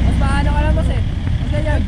Mas paano ka lang mas eh. Mas ganyan.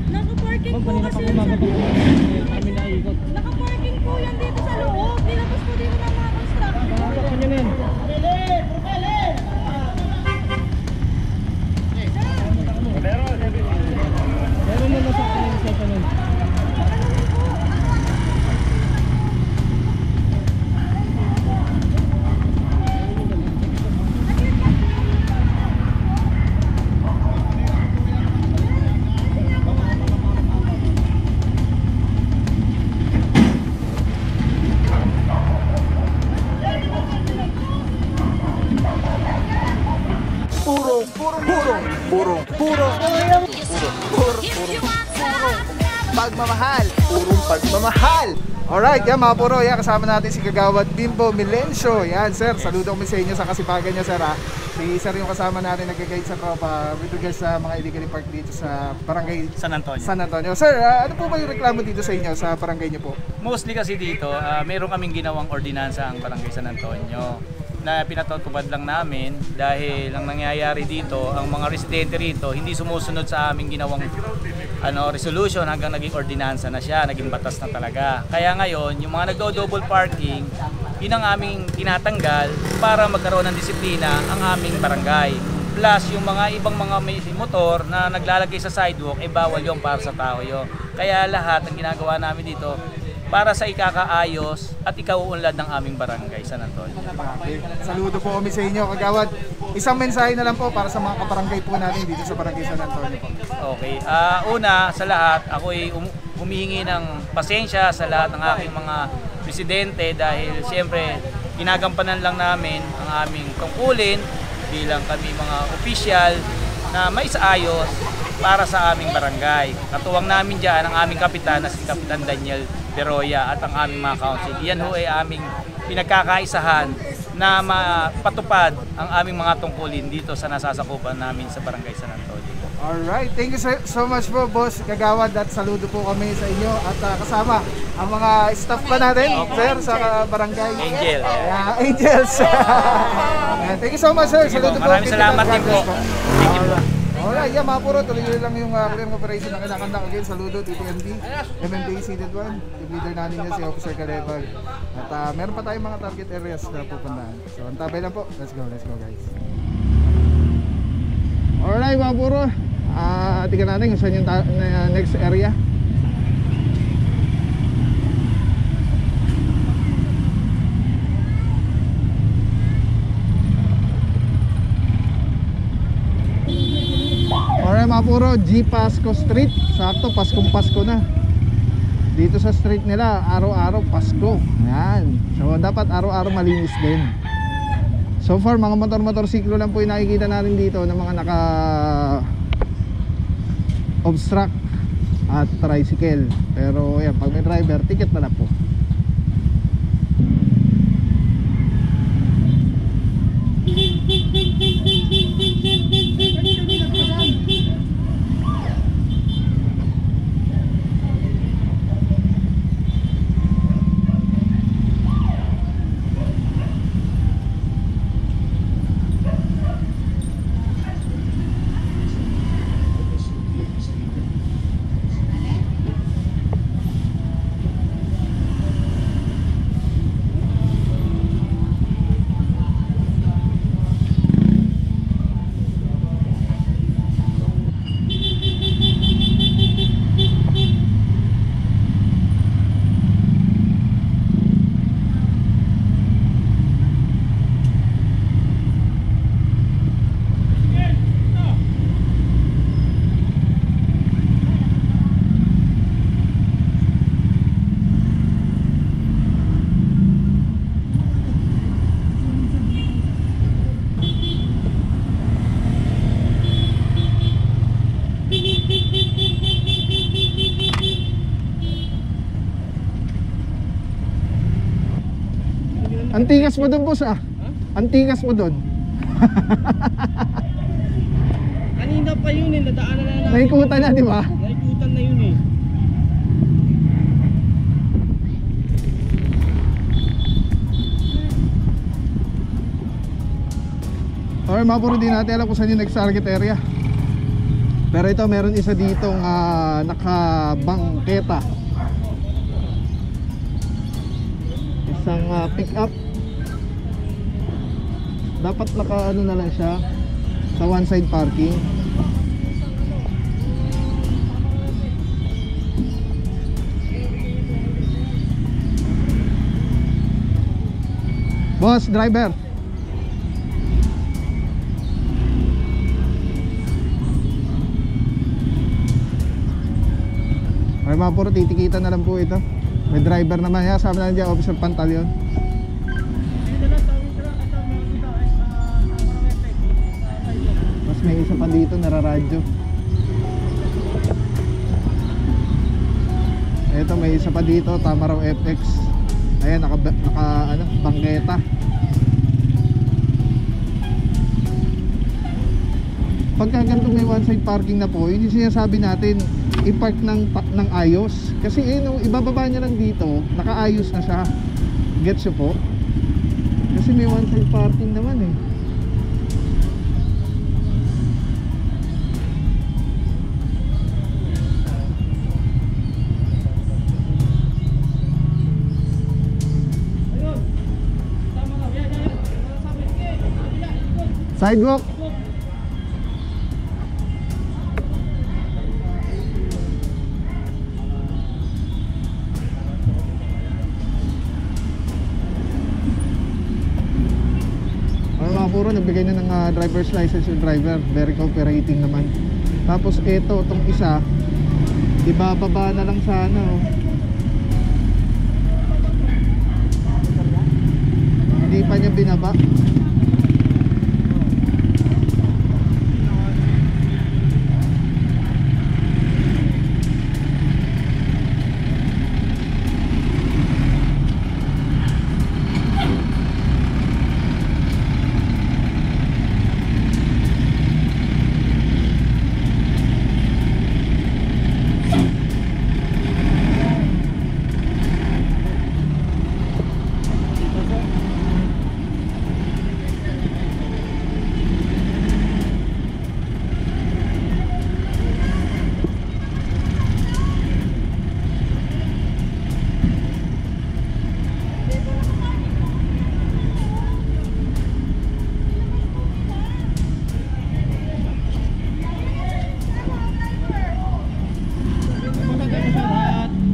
Naka-parking po kasi yun sa loob. Naka-parking po yan dito sa loob. Nilabas po dito ng mga construction. Meron mo sa akin sa tanong. Pagmamahal, purong pagmamahal. Alright, yan mga puro, yan kasama natin si Kagawad Bimbo Milencio. Yan sir, saludo kami sa inyo sa kasipagan niya sir ha. Si sir yung kasama natin nag-guide sa tropa with regards sa mga illegally park dito sa barangay San Antonio. Sir, ano po ba yung reklamo dito sa inyo sa barangay niyo po? Mostly kasi dito, meron kaming ginawang ordinansa ang barangay San Antonio na pinatutupad lang namin dahil ang nangyayari dito, ang mga residente rito hindi sumusunod sa aming ginawang resolution hanggang naging ordinansa na siya, naging batas na talaga. Kaya ngayon, yung mga nagdo-double parking, yun ang aming tinatanggal para magkaroon ng disiplina ang aming barangay. Plus, yung mga ibang mga may motor na naglalagay sa sidewalk, bawal yung para sa tao yun. Kaya lahat ang ginagawa namin dito, para sa ikakaayos at ikauunlad ng aming barangay San Antonio. Saludo po kami sa inyo Kagawad. Isang mensahe na lang po para sa mga kabarangay po natin dito sa barangay San Antonio po. Okay, una sa lahat, ako'y humihingi ng pasensya sa lahat ng aking mga residente dahil siyempre ginagampanan lang namin ang aming tungkulin bilang kami mga opisyal na maisaayos para sa aming barangay. Katuwang namin dyan ang aming kapitan na si Kapitan Daniel Beroya at ang aming mga council. Iyan ho ay aming pinagkakaisahan na mapatupad ang aming mga tungkulin dito sa nasasakupan namin sa barangay San Antonio. Alright, thank you so much po Boss Kagawad at saludo po kami sa inyo at kasama ang mga staff pa natin sir sa barangay Angel. Angels. Thank you so much sir. Saludo po. Maraming salamat din po. Thank you po. Alright, yeah mga puro, tuloy lang yung clearing operation na kinakanta again. Saludo, TTMD, MMDA Seated 1, team leader natin niya si Officer Calebag. At meron pa tayong mga target areas na pupuntahan. So, antabay lang po. Let's go guys. Alright mga puro, tingnan natin kung saan yung next area. Alright mga puro, G. Pasco Street. Sakto, Paskong-Pasko na. Dito sa street nila, araw-araw Pasko. Ayan. So dapat araw-araw malinis din. So far, mga motor-motorsiklo lang po yung nakikita natin dito ng mga naka-obstruct at tricycle. Pero ayan, pag may driver, ticket na po. Antikas mo doon, boss ah. Antikas mo doon. Kanina pa yun eh, nadaanan na natin. Naikutan na, di ba? Naikutan na yun eh. Or mapuro din natin alam kung saan yung next target area. Pero ito meron isa ditong nakabangketa. Isang pick up. Dapat naka ano na lang siya sa one side parking. Boss, driver. Ay mga puro, titikitan na lang po ito. May driver naman yan. Sabi na dyan, Officer Pantaleon. Mas may isa pa dito, nararadyo. Ito, may isa pa dito, tama raw FX. Ayan, bangketa. Pagka ganito may one side parking na po, yun yung sinasabi natin, i-park ng ayos. Kasi nung ibababa niya lang dito, nakaayos na siya. Gets nyo po? Kasi may one side parking naman eh. Sidewalk. Puro nagbigay na ng driver's license yung driver, very cooperating naman. Tapos ito, itong isa ibababa na lang sa ano, hindi pa niya binaba.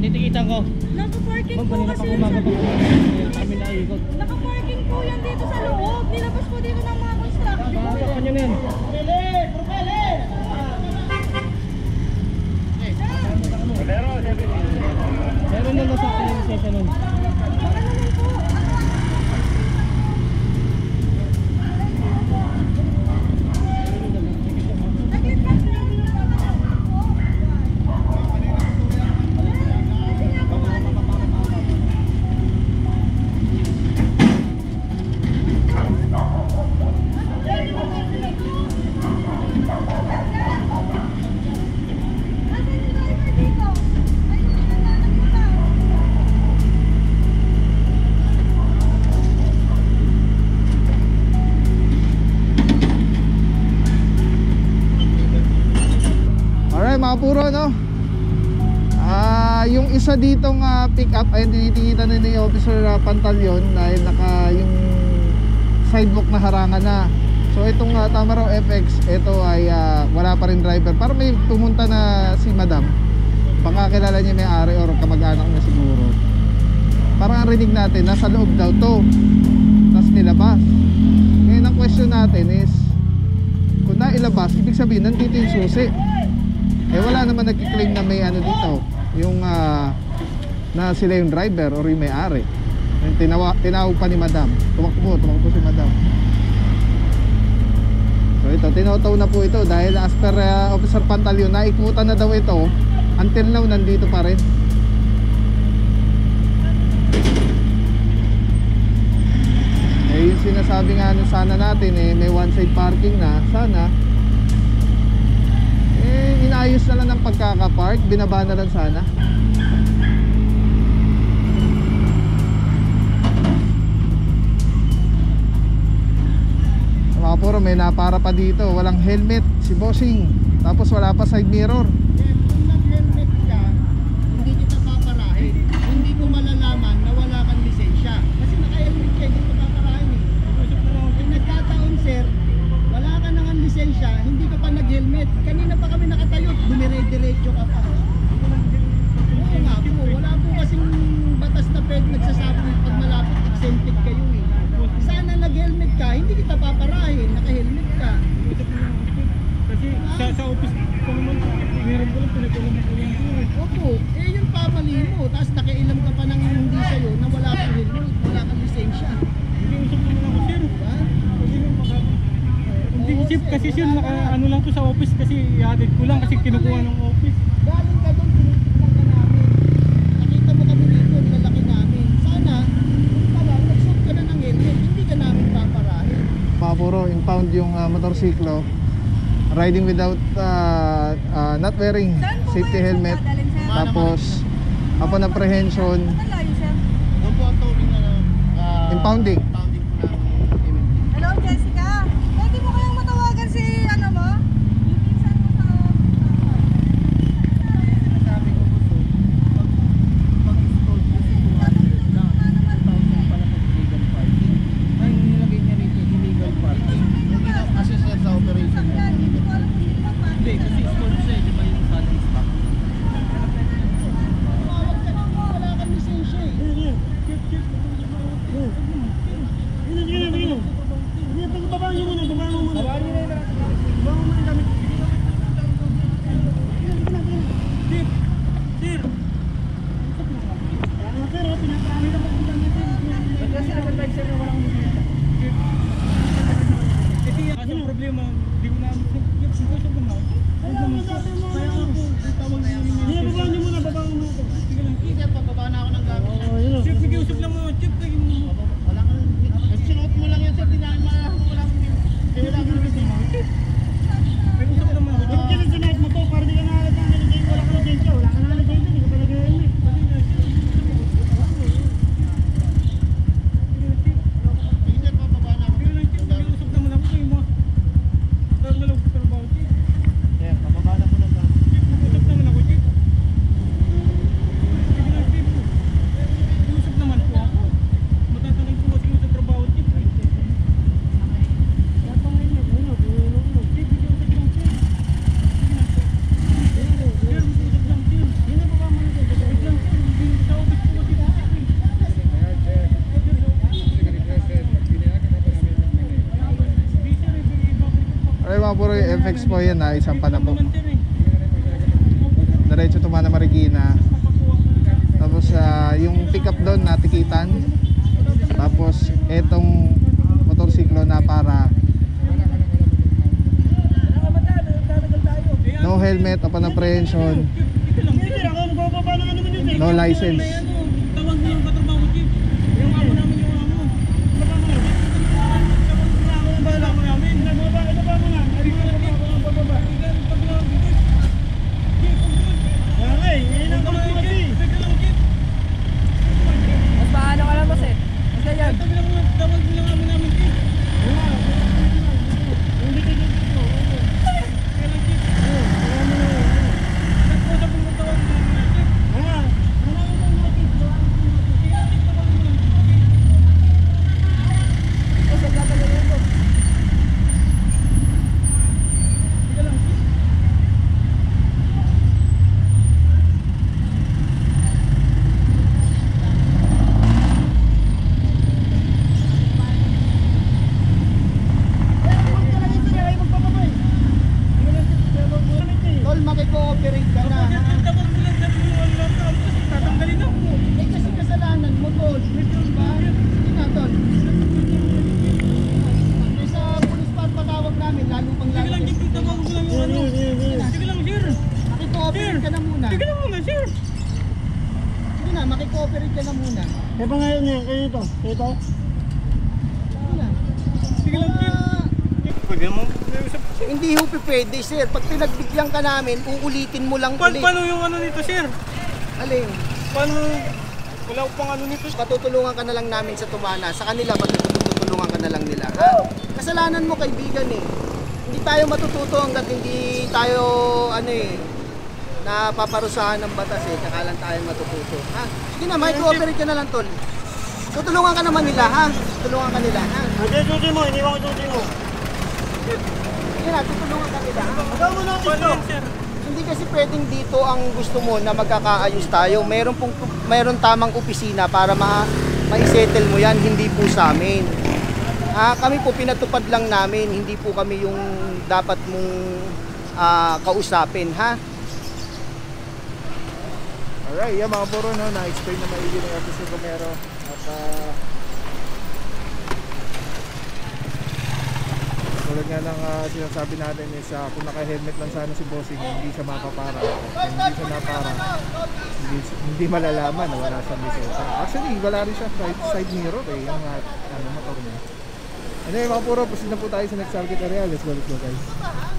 Titikitan ko. Naka-parking po Kanina kasi pa yun umaga sa... pa kami naikot. Naka-parking po yan dito sa loob. Nilabas po dito ng mga construction. Bago ka nyo na yun. Meron na nasa akin yung session nun. Baka naman po. Saglit lang po. Kasi nga po, mga puro no. Yung isa ditong pick up ay tinitingnan na ni Officer Pantaleon dahil naka yung sidewalk na harangan na. So itong tama raw FX, ito ay wala pa rin driver. Para may pumunta na si Madam. Baka kilala niya may-ari or kamag-anak niya siguro. Parang ang rinig natin nasa loob daw to. Tapos nilabas. Ngayon ang question natin is, kung nailabas, ibig sabihin nandito yung susi. Eh wala naman nagkiklaim na may ano dito, yung na sila yung driver or yung may-ari. Tinawag pa ni Madam. Tumakbo si Madam. So ito, tinotaw na po ito dahil as per Officer Pantaleon, naikutan na daw ito. Until now, nandito pa rin. sinasabi nga nung sana natin may one side parking na, sana inayos na lang ng pagkakapark, binaba na lang sana. Mga puro, may napara pa dito, walang helmet si bossing, tapos wala pa side mirror. Kung nag-helmet ka, hindi kita paparahin. Hindi ko malalaman na wala kang lisensya. Kasi naka-helmet ka, hindi ka paparahin eh. Kung nagkataon sir, wala ka nang lisensya, hindi ka pa nag-helmet. Kanina pa kami nakatayo, dumire-diretso ka pa. Oo nga po, wala po kasing batas na pwede nagsasabi pag malapit, exempted kayo eh. Sana nag-helmet ka, hindi kita paparahin, naka-helmet ka. Kasi sa office ko naman, meron ko lang pinag-alam ko lang yun. Opo, yung pamali mo, tapos nakialam ka pa ng hindi sa'yo na wala kang helmet, wala kang lisensya. Hindi usap naman ako, sir. Diba? Hindi mo maka... Hindi Oo, sir, sir, kasi sir, wala ka. ano lang to sa office kasi ihatid ko lang kasi kinukuha ng office. Galing ka doon, tinitignan ka namin. Nakita mo kami dito, lalaki namin. Sana, kung pala, nagsuot ka na ng helmet, hindi ka namin paparahin. Mga puro, impound yung motorsiklo, riding without not wearing Saan po safety kayo helmet, dadalhin, sir? tapos upon apprehension, Ang layo, sir. Doon po ang towing na impounding. pounding po namin. Hello, Jessica. Pwede mo kayang matawagan si ano mo? Yung pinsan mo sa... Sinasabi ko po so, pag-install po si 200 lang. 2,000 pala pag illegal parking. Ay, nilagay niya rito illegal parking. Hindi na kasi siya sa operation niya. Hindi ko alam kung sino pa. Hindi, kasi small siya, di ba yung salary stock? Tumawag ka lang mo, wala kang lisensya eh. Babaan niyo muna. Babaan niyo na yung natin. Babaan mo muna yung damit. Kasi ang problema, hindi ko namin nag-usap naman ako. Huwag naman sir. Kaya nga po, tawag na yun. Hindi, babaan niyo muna, babaan mo ito. Sige lang. Sige, pababa na ako ng gamit. Chip, nag-iusap lang mo. Chip, Wala ka lang. Sinuot mo lang yan sir, tinama. Wala kang nag-iusap naman ako. Huwag ka lang sinuot mo to, para di ka nakalat ng nalagay. Wala ka lang dyan siya. Wala ka nakalat dyan, hindi ka pa nag-helmet. Sige, pababa na ako. Sige lang, Chip, nag-iusap naman ako kayo mo. Dalaw ko trabaho, Chip. Sir, pababa na po ng gamit. Chip, nag-usap naman ako, Chip. Sige lang, Chip. Nag-iusap naman po ako. Matatanong po kasi yung sa trabaho, Chip. Chip, nag-iusap lang, Chip. Sige lang, Chip. Sir, nag-iusap lang, Chip. Wait lang, Chip. Hindi sa office po kasi, Chip. Ay mga puro, yung FX po yan ha, isang pa na po. Naman, sir, eh. Diretso tumana Marikina. Tapos yung pickup doon natikitan. Tapos etong motorsiklo na para no helmet upon apprehension, no license. Tawag niyo yung katrabaho, Chief. Yung amo namin yung amo. Bala mo namin. Nababa mo na. Mas paano ka lang, boss eh? Mas ganyan. Tawag niyo lang amo namin, Chief. Nagpunta po ng tawag namin, Chief. Kasi gagawin mo. Tol, makiko-operate ka na. ha? Tawag mo lang sabi mo wala ka. Tatanggalin ako. Eh kasi kasalanan mo, Tol. Diba? Sige na, Tol. Eh, sa police pa patawag namin, lalo pang Sige lang, lalo. Chief. Tawag mo lang yung ano. Sige lang, sir. Makiko-operate ka na muna. Sige lang muna, sir. Sige na, makiko-operate ka na muna. Eh, pangalan niya, kayo ito? Ito? Sige na. Bigyan mo. Hindi ho pwede, sir. Pag pinagbigyan ka namin, uulitin mo lang ulit. Paano yung ano nito, sir? Alin? Paano? Wala ko pang ano nito. Patutulungan ka na lang namin sa tumana. Sa kanila, patutulungan ka na lang nila. Ha? Kasalanan mo, kaibigan eh. Hindi tayo matututo hanggat hindi tayo, napaparusahan ng batas eh. Saka lang tayo matututo. Ha? Sige na, micro-operate ka na lang, tol. Tutulungan ka naman nila, ha? Tutulungan ka nila, ha? Hindi, susi mo. Iniwan ko susi mo. Sige na, tutulungan ka nila, ha? Magawa mo natin ito. Sir. Hindi kasi pwedeng dito ang gusto mo na magkakaayos tayo. Mayroon tamang opisina para ma-settle mo yan, hindi po sa amin. Kami po pinatupad lang namin, hindi po kami yung dapat mong kausapin, ha? Alright, yan mga puro, no, na-explain na maigi ng Officer Romero. At tulad nga ng sinasabi natin is kung naka-helmet lang sana si Bossing, hindi siya mapapara. Kung hindi siya napara, hindi malalaman na wala siyang lisensya. Actually, wala rin siya side mirror eh, yung motor niya. Anyway mga puro, proceed na po tayo sa next target area. Let's go guys.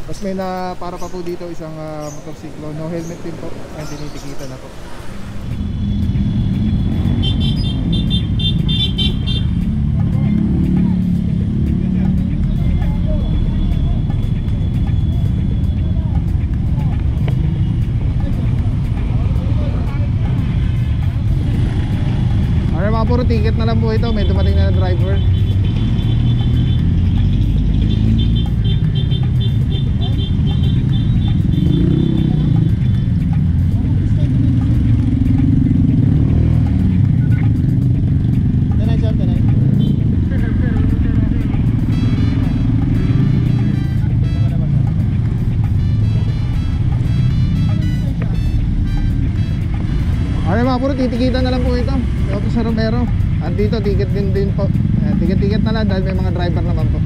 Tapos may na para pa po dito isang motorsiklo, no helmet din po, ang tinitikita na po. Mga puro ticket na lang po ito, may dumating na driver. Mga puro titikitan na lang po ito Officer Romero. At dito ticket din po. Ticket na lang dahil may mga driver naman po.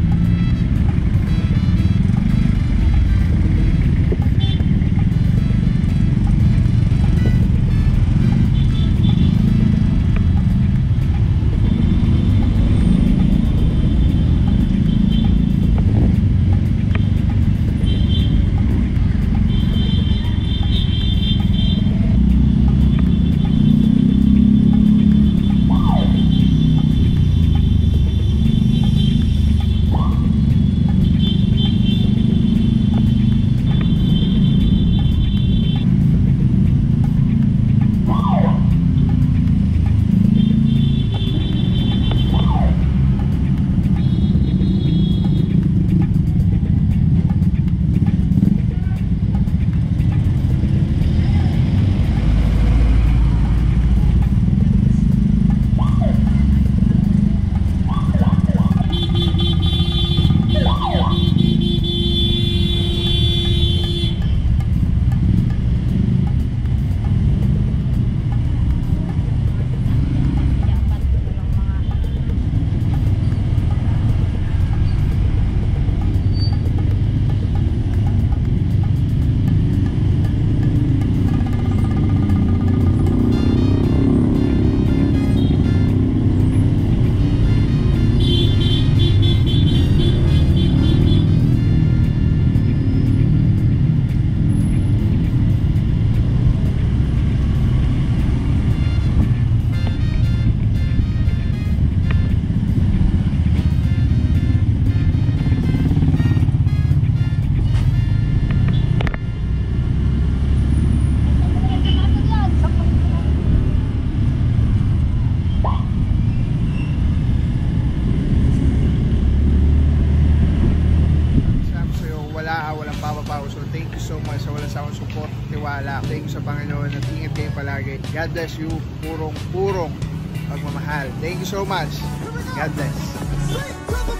So thank you so much sa walang sawang support, tiwala. Thank you sa Panginoon at ingat kayo palagi. God bless you. Purong pagmamahal. Thank you so much. God bless.